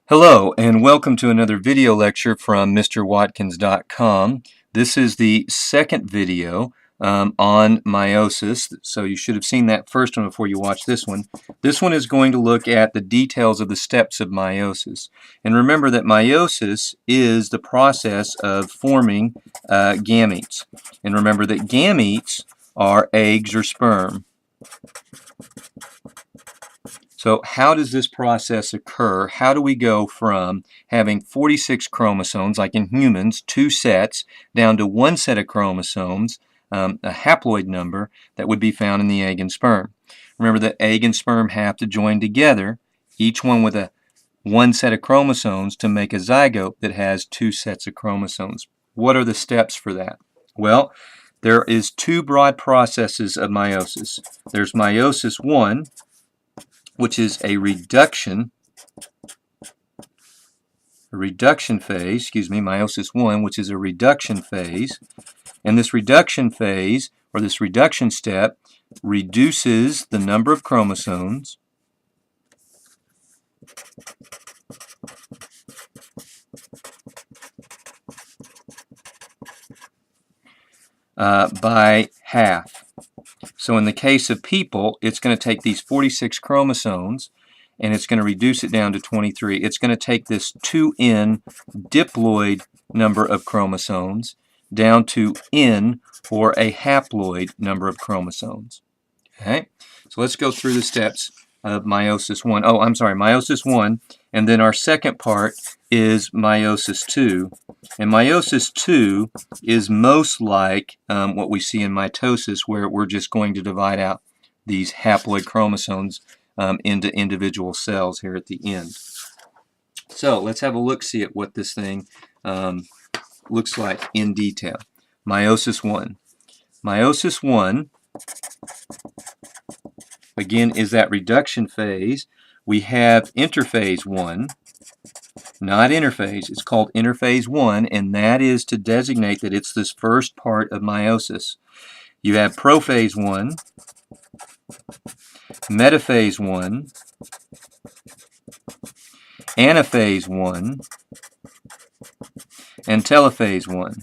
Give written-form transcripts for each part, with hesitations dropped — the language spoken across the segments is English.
Hello and welcome to another video lecture from MrWatkins.com. This is the second video on meiosis, so you should have seen that first one before you watch this one. This one is going to look at the details of the steps of meiosis. And remember that meiosis is the process of forming gametes. And remember that gametes are eggs or sperm. So how does this process occur? How do we go from having 46 chromosomes, like in humans, 2 sets, down to 1 set of chromosomes, a haploid number that would be found in the egg and sperm? Remember that egg and sperm have to join together, each one with one set of chromosomes, to make a zygote that has 2 sets of chromosomes. What are the steps for that? Well, there is 2 broad processes of meiosis. There's meiosis 1, which is a reduction phase, meiosis 1, which is a reduction phase. And this reduction phase, or this reduction step, reduces the number of chromosomes by half. So in the case of people, it's going to take these 46 chromosomes and it's going to reduce it down to 23. It's going to take this 2n diploid number of chromosomes down to n, or a haploid number of chromosomes. Okay, so let's go through the steps of meiosis 1. Oh, I'm sorry, meiosis 1, and then our second part is meiosis 2. And meiosis 2 is most like what we see in mitosis, where we're just going to divide out these haploid chromosomes into individual cells here at the end. So let's have a look-see at what this thing looks like in detail. Meiosis 1. Meiosis 1, again, is that reduction phase. We have interphase 1, not interphase. It's called interphase 1, and that is to designate that it's this first part of meiosis. You have prophase 1, metaphase 1, anaphase 1, and telophase 1.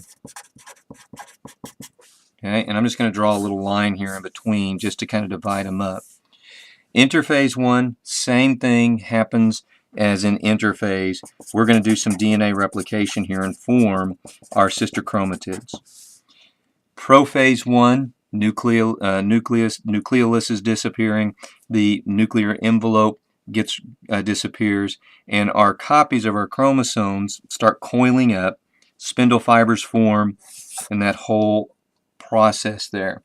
Okay, and I'm just going to draw a little line here in between just to kind of divide them up. Interphase 1, same thing happens as in interphase. We're going to do some DNA replication here and form our sister chromatids. Prophase 1, nucleolus is disappearing, the nuclear envelope disappears, and our copies of our chromosomes start coiling up, spindle fibers form, and that whole process there.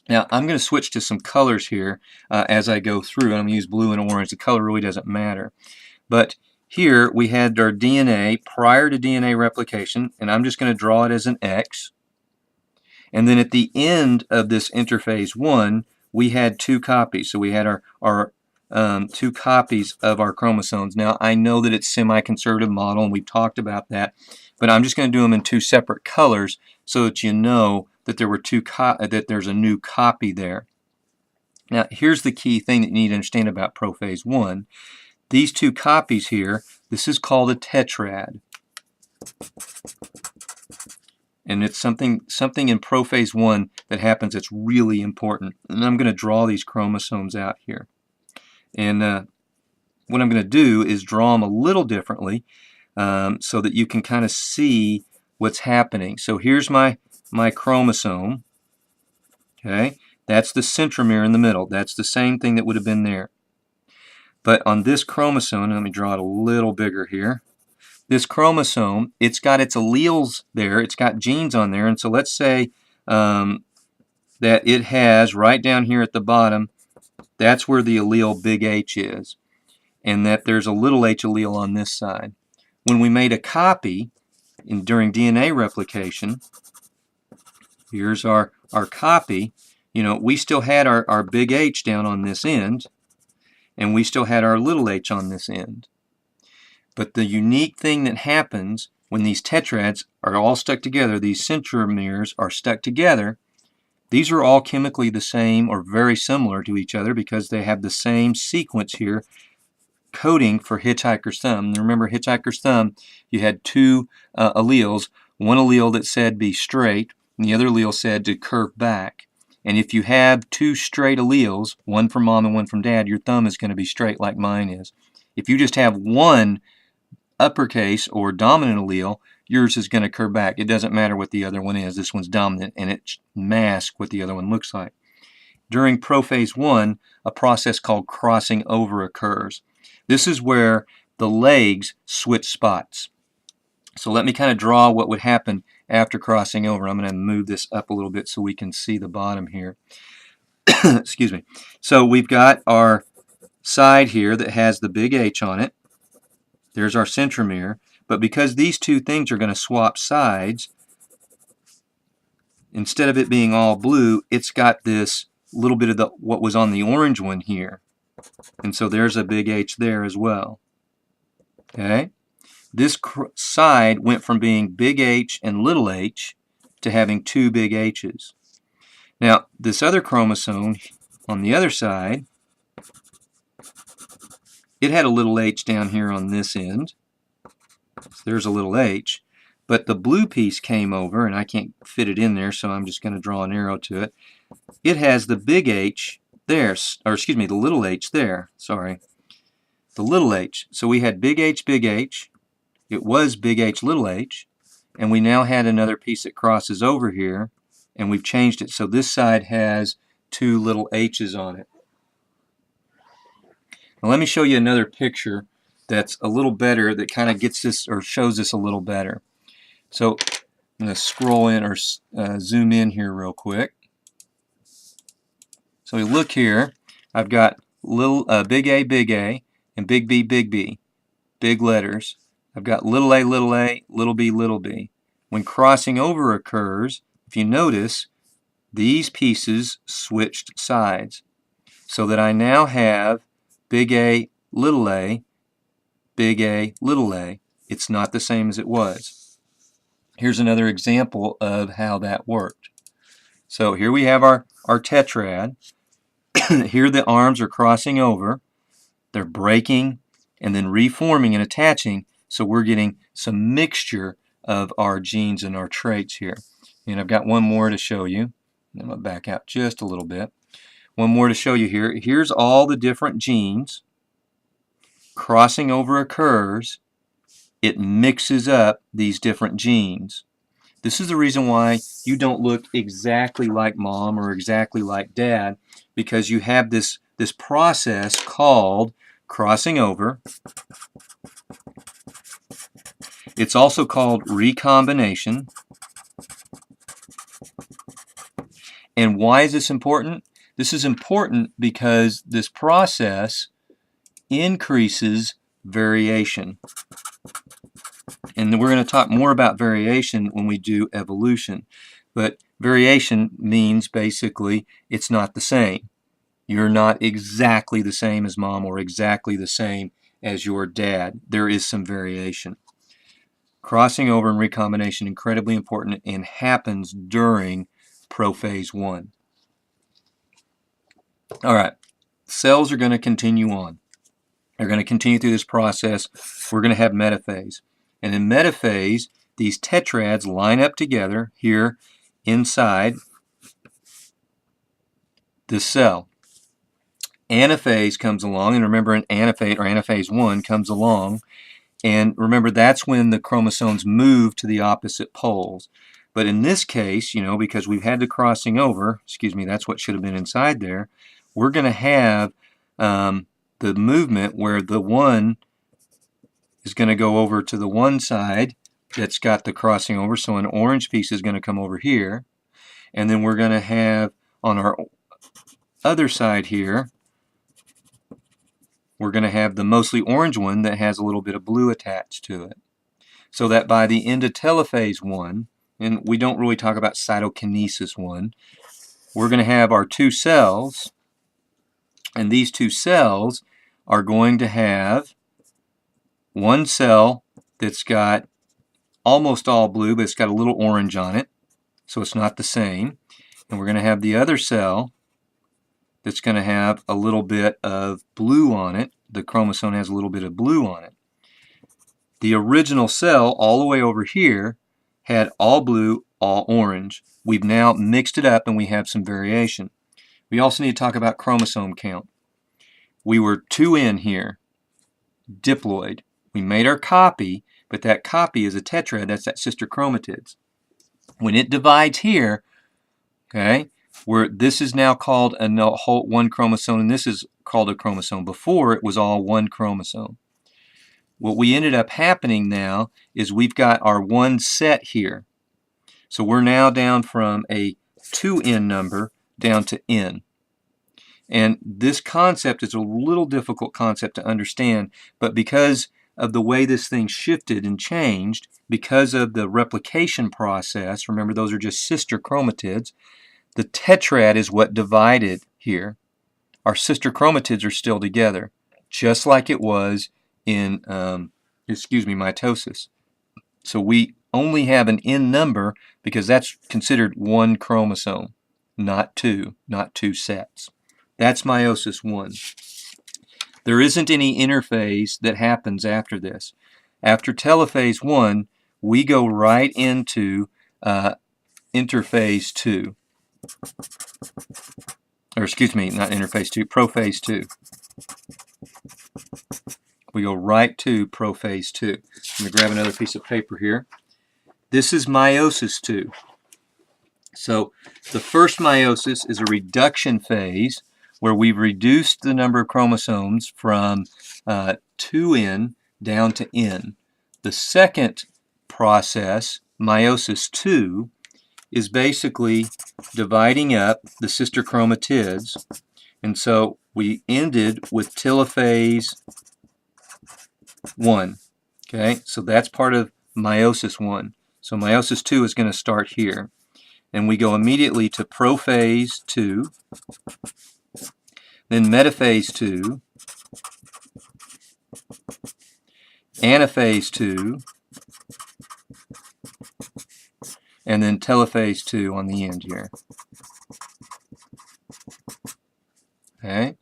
Now, I'm going to switch to some colors here as I go through. I'm going to use blue and orange. The color really doesn't matter. But here we had our DNA prior to DNA replication, and I'm just going to draw it as an X. And then at the end of this interphase 1, we had 2 copies. So we had our 2 copies of our chromosomes. Now, I know that it's semi-conservative model, and we've talked about that, but I'm just going to do them in 2 separate colors so that you know that that there's a new copy there. Now, here's the key thing that you need to understand about prophase 1. These 2 copies here, this is called a tetrad. And it's something in prophase 1 that happens that's really important. And I'm going to draw these chromosomes out here. And what I'm going to do is draw them a little differently so that you can kind of see what's happening. So here's my chromosome. Okay, that's the centromere in the middle. That's the same thing that would have been there. But on this chromosome, let me draw it a little bigger here. This chromosome, it's got its alleles there. It's got genes on there. And so let's say that it has, right down here at the bottom, that's where the allele big H is. And that there's a little h allele on this side. When we made a copy during DNA replication, here's our copy. You know, we still had our big H down on this end, and we still had our little h on this end. But the unique thing that happens when these tetrads are all stuck together, these centromeres are stuck together, these are all chemically the same or very similar to each other because they have the same sequence here coding for hitchhiker's thumb. And remember, hitchhiker's thumb, you had two alleles. One allele that said be straight, and the other allele said to curve back. And if you have two straight alleles, one from mom and one from dad, your thumb is going to be straight like mine is. If you just have one uppercase or dominant allele, yours is going to curve back. It doesn't matter what the other one is. This one's dominant, and it masks what the other one looks like. During prophase 1, a process called crossing over occurs. This is where the legs switch spots. So let me kind of draw what would happen after crossing over. I'm going to move this up a little bit so we can see the bottom here. Excuse me. So we've got our side here that has the big H on it. There's our centromere. But because these two things are going to swap sides, instead of it being all blue, it's got this little bit of what was on the orange one here. And so there's a big H there as well. Okay? This side went from being big H and little h to having two big H's. Now, this other chromosome on the other side, it had a little h down here on this end. So there's a little h. But the blue piece came over, and I can't fit it in there, so I'm just going to draw an arrow to it. It has the big H there, or excuse me, the little h there. Sorry. The little h. So we had big H, big H. It was big H, little h. And we now had another piece that crosses over here, and we've changed it. So this side has two little h's on it. Now let me show you another picture that's a little better, that kind of gets this, or shows this a little better. So I'm going to scroll in or zoom in here real quick. So we look here, I've got little big A, and big B, big letters. I've got little a, little b. When crossing over occurs, if you notice, these pieces switched sides, so that I now have big A, big A, little a. It's not the same as it was. Here's another example of how that worked. So here we have our tetrad. Here the arms are crossing over. They're breaking and then reforming and attaching. So we're getting some mixture of our genes and our traits here. And I've got one more to show you. I'm going to back out just a little bit. One more to show you here. Here's all the different genes. Crossing over occurs. It mixes up these different genes. This is the reason why you don't look exactly like mom or exactly like dad, because you have this process called crossing over. It's also called recombination. And why is this important? This is important because this process increases variation. And we're going to talk more about variation when we do evolution. But variation means basically it's not the same. You're not exactly the same as mom or exactly the same as your dad. There is some variation. Crossing over and recombination, incredibly important, and happens during prophase 1. All right, cells are going to continue on. They're going to continue through this process. We're going to have metaphase. And in metaphase, these tetrads line up together here inside this cell. Anaphase comes along, and remember an anaphase, or anaphase 1 comes along, and remember that's when the chromosomes move to the opposite poles. But in this case, you know, because we've had the crossing over, excuse me, that's what should have been inside there, we're going to have the movement where the one is going to go over to the one side that's got the crossing over, so an orange piece is going to come over here, and then we're going to have on our other side here, we're going to have the mostly orange one that has a little bit of blue attached to it. So that by the end of telophase 1, and we don't really talk about cytokinesis 1, we're going to have our two cells, and these two cells are going to have one cell that's got almost all blue, but it's got a little orange on it, so it's not the same. And we're going to have the other cell that's going to have a little bit of blue on it, the chromosome has a little bit of blue on it. The original cell all the way over here had all blue, all orange. We've now mixed it up and we have some variation. We also need to talk about chromosome count. We were 2N here, diploid. We made our copy, but that copy is a tetrad. That's that sister chromatids. When it divides here, okay, this is now called a whole one chromosome, and this is called a chromosome. Before, it was all one chromosome. What we ended up happening now is we've got our one set here. So we're now down from a 2N number down to N. And this concept is a little difficult concept to understand, but because of the way this thing shifted and changed, because of the replication process, remember those are just sister chromatids, the tetrad is what divided here. Our sister chromatids are still together, just like it was in, mitosis. So we only have an N number because that's considered one chromosome, not two sets. That's meiosis 1. There isn't any interphase that happens after this. After telophase 1, we go right into interphase 2. Or excuse me, not interphase 2, prophase 2. We go right to prophase 2. I'm going to grab another piece of paper here. This is meiosis 2. So the first meiosis is a reduction phase where we've reduced the number of chromosomes from 2N down to N. The second process, meiosis 2, is basically dividing up the sister chromatids. And so we ended with telophase 1. Okay, so that's part of meiosis 1. So meiosis 2 is going to start here. And we go immediately to prophase 2, then metaphase 2, anaphase 2, and then telophase 2 on the end here. Okay.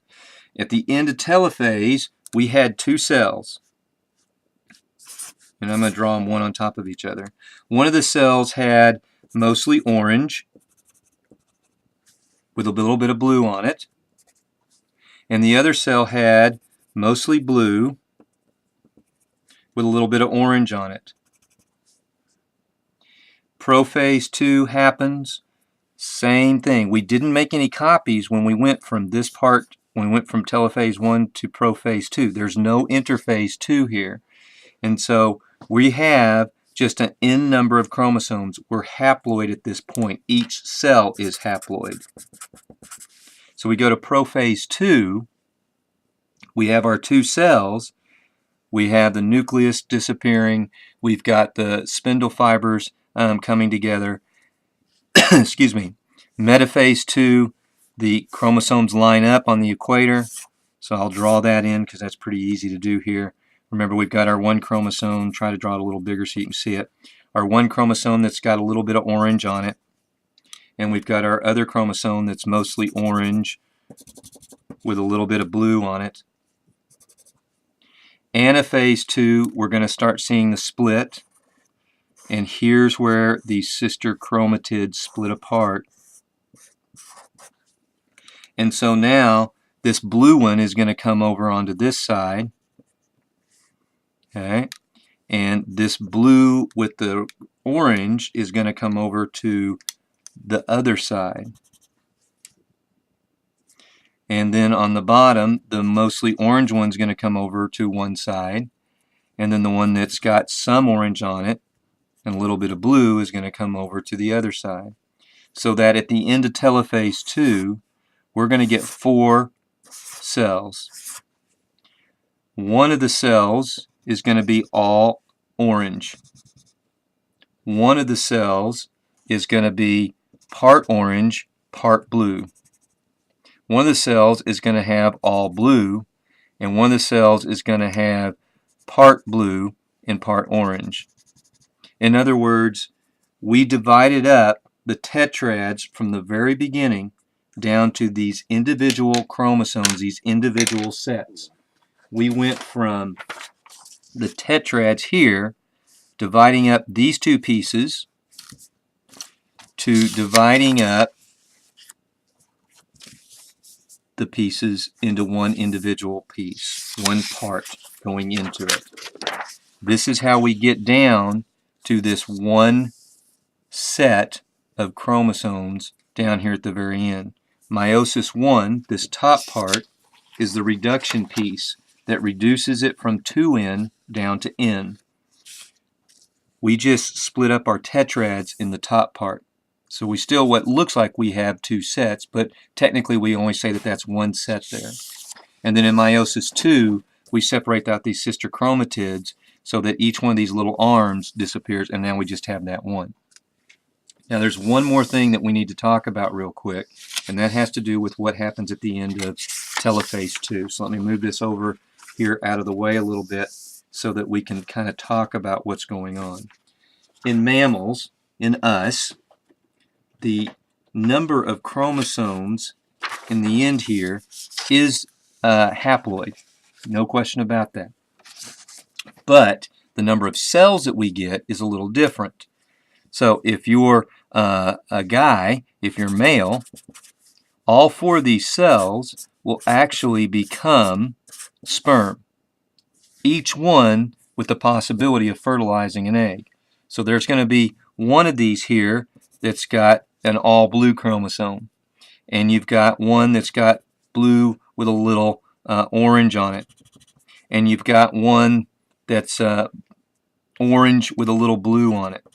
At the end of telophase, we had 2 cells. And I'm going to draw them one on top of each other. One of the cells had mostly orange with a little bit of blue on it. And the other cell had mostly blue with a little bit of orange on it. Prophase 2 happens, same thing. We didn't make any copies when we went from this part, when we went from telophase 1 to prophase 2. There's no interphase 2 here. And so we have just an N number of chromosomes. We're haploid at this point. Each cell is haploid. So we go to prophase 2. We have our 2 cells. We have the nucleus disappearing. We've got the spindle fibers coming together. Excuse me. Metaphase 2, the chromosomes line up on the equator. So I'll draw that in because that's pretty easy to do here. Remember, we've got our one chromosome. Try to draw it a little bigger so you can see it. Our one chromosome that's got a little bit of orange on it. And we've got our other chromosome that's mostly orange with a little bit of blue on it. Anaphase 2, we're going to start seeing the split. And here's where the sister chromatids split apart. And so now this blue one is going to come over onto this side. Okay, and this blue with the orange is going to come over to the other side. And then on the bottom, the mostly orange one's going to come over to one side. And then the one that's got some orange on it and a little bit of blue is going to come over to the other side. So that at the end of telophase 2, we're going to get 4 cells. One of the cells is going to be all orange. One of the cells is going to be part orange, part blue. One of the cells is going to have all blue, and one of the cells is going to have part blue and part orange. In other words, we divided up the tetrads from the very beginning down to these individual chromosomes, these individual sets. we went from the tetrads here, dividing up these two pieces, to dividing up the pieces into one individual piece, one part going into it. This is how we get down to this one set of chromosomes down here at the very end. Meiosis 1, this top part, is the reduction piece that reduces it from 2N down to N. We just split up our tetrads in the top part. So we still, what looks like we have two sets, but technically we only say that that's one set there. And then in meiosis 2, we separate out these sister chromatids so that each one of these little arms disappears, and now we just have that one. Now there's one more thing that we need to talk about real quick, and that has to do with what happens at the end of telophase 2. So let me move this over here out of the way a little bit so that we can kind of talk about what's going on. In mammals, in us, the number of chromosomes in the end here is haploid. No question about that. But the number of cells that we get is a little different. So if you're a guy, if you're male, all 4 of these cells will actually become sperm, each one with the possibility of fertilizing an egg. So there's going to be one of these here that's got an all blue chromosome, and you've got one that's got blue with a little orange on it, and you've got one that's orange with a little blue on it,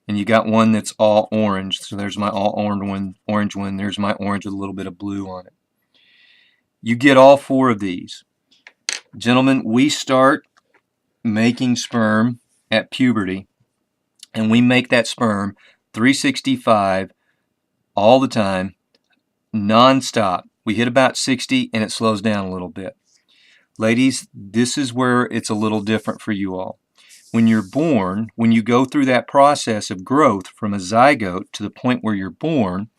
and you got one that's all orange. So there's my all orange one, there's my orange with a little bit of blue on it. You get all 4 of these. Gentlemen, we start making sperm at puberty, and we make that sperm 365 all the time, non-stop. We hit about 60 and it slows down a little bit. Ladies, this is where it's a little different for you all. When you're born, when you go through that process of growth from a zygote to the point where you're born,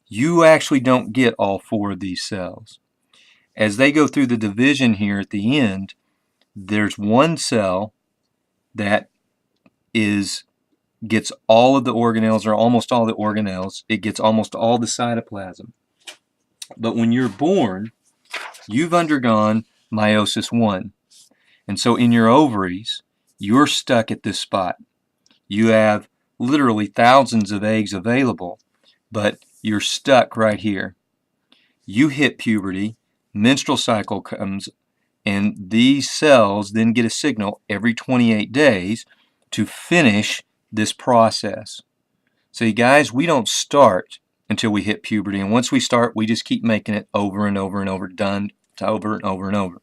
you actually don't get all 4 of these cells. As they go through the division here at the end, there's one cell that gets all of the organelles, or almost all the organelles. It gets almost all the cytoplasm. But when you're born, you've undergone meiosis 1. And so in your ovaries, you're stuck at this spot. You have literally thousands of eggs available, but you're stuck right here. You hit puberty, menstrual cycle comes, and these cells then get a signal every 28 days to finish this process. So you guys, we don't start until we hit puberty, and once we start, we just keep making it over and over and over, done to over and over and over.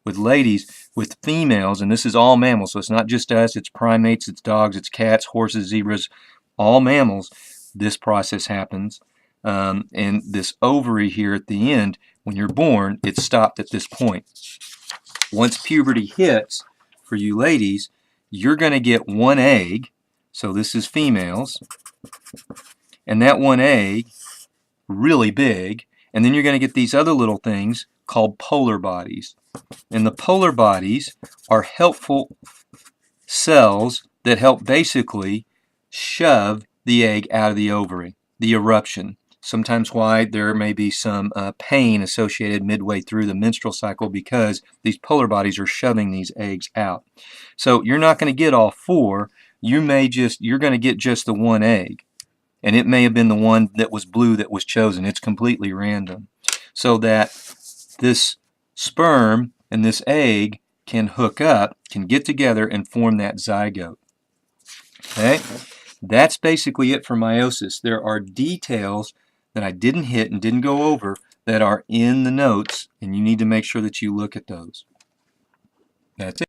With ladies, with females, and this is all mammals, so it's not just us, it's primates, it's dogs, it's cats, horses, zebras, all mammals, this process happens. And this ovary here at the end, when you're born, it's stopped at this point. Once puberty hits, for you ladies, you're going to get one egg. So this is females, and that one egg, really big, and then you're going to get these other little things called polar bodies. And the polar bodies are helpful cells that help basically shove the egg out of the ovary, the eruption. Sometimes why there may be some pain associated midway through the menstrual cycle because these polar bodies are shoving these eggs out. So you're not going to get all 4. You're going to get just the one egg, and it may have been the one that was blue that was chosen. It's completely random. So that this sperm and this egg can hook up, can get together and form that zygote. Okay? That's basically it for meiosis. There are details that I didn't hit and didn't go over that are in the notes, and you need to make sure that you look at those. That's it.